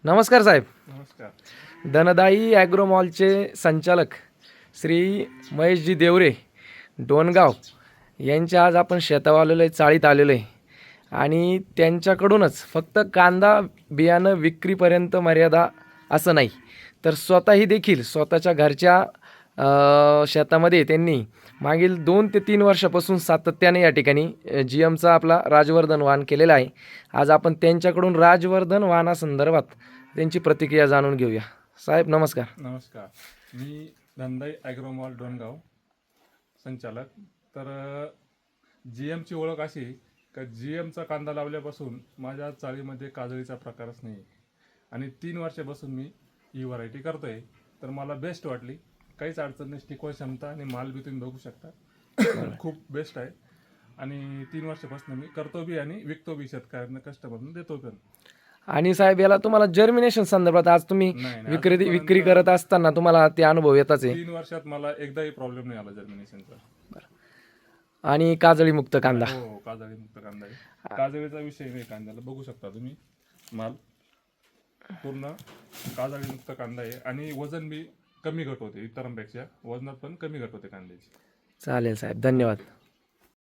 नमस्कार साहेब. नमस्कार. धनदाई ॲग्रोमॉलचे संचालक श्री महेशजी देवरे डोणगाव यांच्या आज आपण शेतावर आलेलो आहे, चाळीत आलेलो आहे आणि त्यांच्याकडूनच फक्त कांदा बियाणं विक्रीपर्यंत मर्यादा असं नाही, तर स्वतःही देखील स्वतःच्या घरच्या शेतामध्ये त्यांनी मागील 2 ते 3 वर्षापासून सातत्याने या ठिकाणी GMचा आपला राजवर्धन वाण केलेला आहे. आज आपण त्यांच्याकडून राजवर्धन वाणासंदर्भात त्यांची प्रतिक्रिया जाणून घेऊया. साहेब नमस्कार. नमस्कार. मी धनदाई ॲग्रोमॉल डोणगाव संचालक. तर GMची ओळख अशी का GMचा कांदा लावल्यापासून माझ्या चाळीमध्ये काजळीचा प्रकारच नाही आणि 3 वर्षापासून मी ही व्हरायटी करतोय. तर मला बेस्ट वाटली. काहीच अडचण नाही. टिकवण क्षमता आणि माल बी तुम्ही बघू शकता. खूप बेस्ट आहे आणि 3 वर्षापासून मी करतो बी आणि विकतो बी, शेतकऱ्यांना कस्टमरना देतो पण. आणि साहेब याला तुम्हाला जर्मिनेशन संदर्भात आज तुम्ही विक्री करत असताना तुम्हाला ते अनुभव येताच आहे. 3 वर्षात मला एकदाही प्रॉब्लेम नाही आला जर्मिनेशनचा. आणि काजळी मुक्त कांदा. हो, काजळी मुक्त कांदा आहे. काजळीचा विषय नाही कांद्याला, बघू शकता तुम्ही. माल पूर्ण काजळी मुक्त कांदा आहे आणि वजन बी कमी घट होते इतरांपेक्षा. वजनात पण कमी घट होते कांद्याची. चालेल साहेब, धन्यवाद.